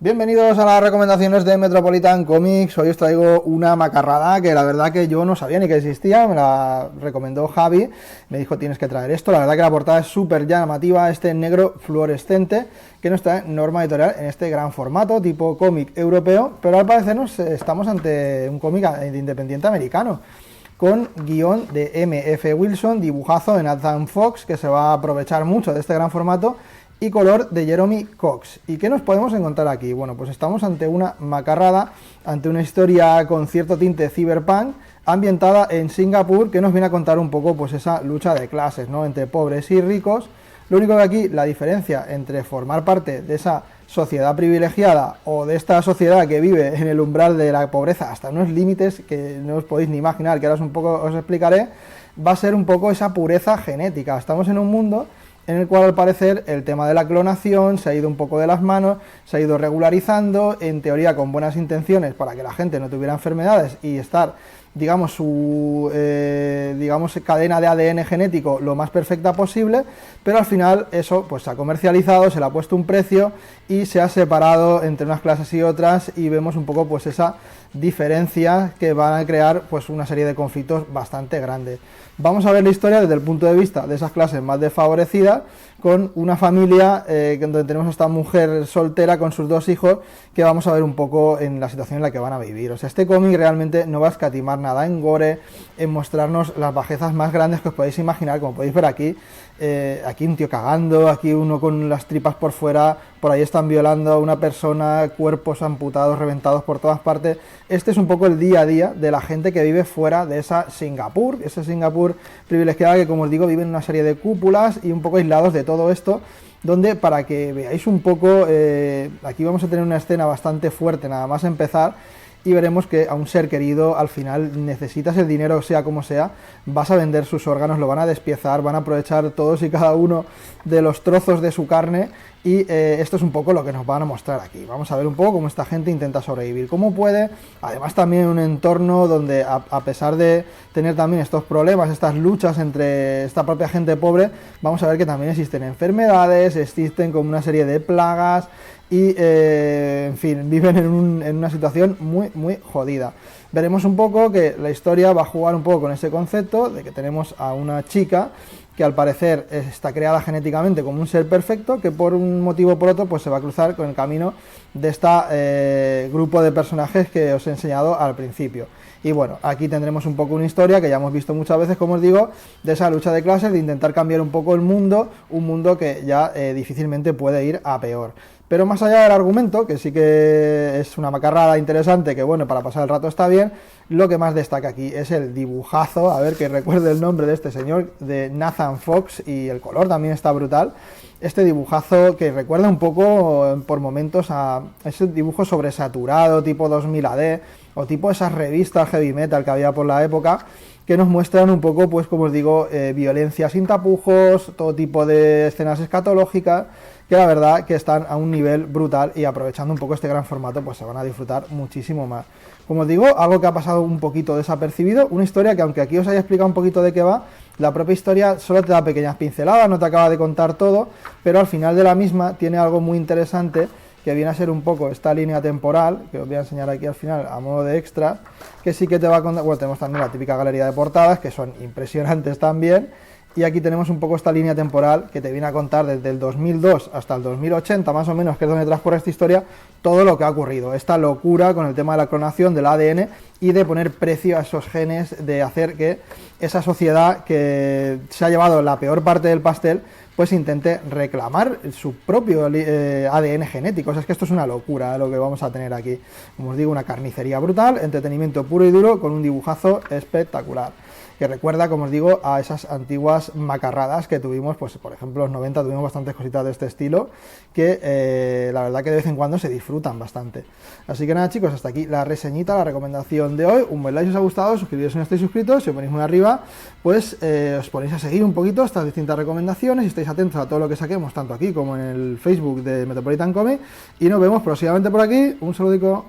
Bienvenidos a las recomendaciones de Metropolitan Comics. Hoy os traigo una macarrada que la verdad que yo no sabía ni que existía. Me la recomendó Javi, me dijo tienes que traer esto. La verdad que la portada es súper llamativa, este negro fluorescente que nos trae Norma Editorial en este gran formato tipo cómic europeo, pero al parecer estamos ante un cómic independiente americano con guión de M.F. Wilson, dibujazo de Nathan Fox, que se va a aprovechar mucho de este gran formato, y color de Jeremy Cox. ¿Y qué nos podemos encontrar aquí? Bueno, pues estamos ante una macarrada, ante una historia con cierto tinte cyberpunk, ambientada en Singapur, que nos viene a contar un poco pues esa lucha de clases, ¿no?, entre pobres y ricos. Lo único que aquí, la diferencia entre formar parte de esa sociedad privilegiada o de esta sociedad que vive en el umbral de la pobreza hasta unos límites que no os podéis ni imaginar, que ahora os explicaré, va a ser un poco esa pureza genética. Estamos en un mundo en el cual al parecer el tema de la clonación se ha ido un poco de las manos, se ha ido regularizando, en teoría con buenas intenciones para que la gente no tuviera enfermedades y estar, digamos, su cadena de ADN genético lo más perfecta posible, pero al final eso pues se ha comercializado, se le ha puesto un precio y se ha separado entre unas clases y otras, y vemos un poco pues esa diferencia que van a crear pues una serie de conflictos bastante grandes. Vamos a ver la historia desde el punto de vista de esas clases más desfavorecidas, con una familia donde tenemos a esta mujer soltera con sus dos hijos, que vamos a ver un poco en la situación en la que van a vivir. O sea, este cómic realmente no va a escatimar nada en gore, en mostrarnos las bajezas más grandes que os podéis imaginar, como podéis ver aquí. Aquí un tío cagando, aquí uno con las tripas por fuera, por ahí están violando a una persona, cuerpos amputados, reventados por todas partes. Este es un poco el día a día de la gente que vive fuera de esa Singapur privilegiada, que como os digo vive en una serie de cúpulas y un poco aislados de todo esto, donde para que veáis un poco, aquí vamos a tener una escena bastante fuerte nada más empezar, y veremos que a un ser querido al final necesitas el dinero sea como sea, vas a vender sus órganos, lo van a despiezar, van a aprovechar todos y cada uno de los trozos de su carne, y esto es un poco lo que nos van a mostrar aquí. Vamos a ver un poco cómo esta gente intenta sobrevivir, cómo puede, además también un entorno donde a pesar de tener también estos problemas, estas luchas entre esta propia gente pobre, vamos a ver que también existen enfermedades, existen como una serie de plagas, y en fin, viven en una situación muy jodida. Veremos un poco que la historia va a jugar un poco con ese concepto de que tenemos a una chica que al parecer está creada genéticamente como un ser perfecto, que por un motivo o por otro pues se va a cruzar con el camino de este grupo de personajes que os he enseñado al principio. Y bueno, aquí tendremos un poco una historia que ya hemos visto muchas veces, como os digo, de esa lucha de clases, de intentar cambiar un poco el mundo, un mundo que ya difícilmente puede ir a peor. Pero más allá del argumento, que sí que es una macarrada interesante, que bueno, para pasar el rato está bien, lo que más destaca aquí es el dibujazo, a ver que recuerde el nombre de este señor, de Nathan Fox, y el color también está brutal. Este dibujazo que recuerda un poco por momentos a ese dibujo sobresaturado tipo 2000 AD, o tipo esas revistas heavy metal que había por la época, que nos muestran un poco, pues como os digo, violencia sin tapujos, todo tipo de escenas escatológicas, que la verdad que están a un nivel brutal, y aprovechando un poco este gran formato pues se van a disfrutar muchísimo más. Como os digo, algo que ha pasado un poquito desapercibido, una historia que aunque aquí os haya explicado un poquito de qué va, la propia historia solo te da pequeñas pinceladas, no te acaba de contar todo, pero al final de la misma tiene algo muy interesante, que viene a ser un poco esta línea temporal, que os voy a enseñar aquí al final a modo de extra, que sí que te va a contar. Bueno, tenemos también la típica galería de portadas, que son impresionantes también, y aquí tenemos un poco esta línea temporal que te viene a contar desde el 2002 hasta el 2080, más o menos, que es donde transcurre esta historia, todo lo que ha ocurrido, esta locura con el tema de la clonación, del ADN, y de poner precio a esos genes, de hacer que esa sociedad que se ha llevado la peor parte del pastel, pues intente reclamar su propio ADN genético. O sea, es que esto es una locura lo que vamos a tener aquí. Como os digo, una carnicería brutal, entretenimiento puro y duro, con un dibujazo espectacular, que recuerda, como os digo, a esas antiguas macarradas que tuvimos, pues por ejemplo en los 90 tuvimos bastantes cositas de este estilo, que la verdad que de vez en cuando se disfrutan bastante. Así que nada, chicos, hasta aquí la reseñita, la recomendación de hoy. Un buen like si os ha gustado, suscribiros si no estáis suscritos, si os ponéis muy arriba, pues os ponéis a seguir un poquito estas distintas recomendaciones, y estáis atentos a todo lo que saquemos, tanto aquí como en el Facebook de Metropolitan Comics, y nos vemos próximamente por aquí. Un saludico.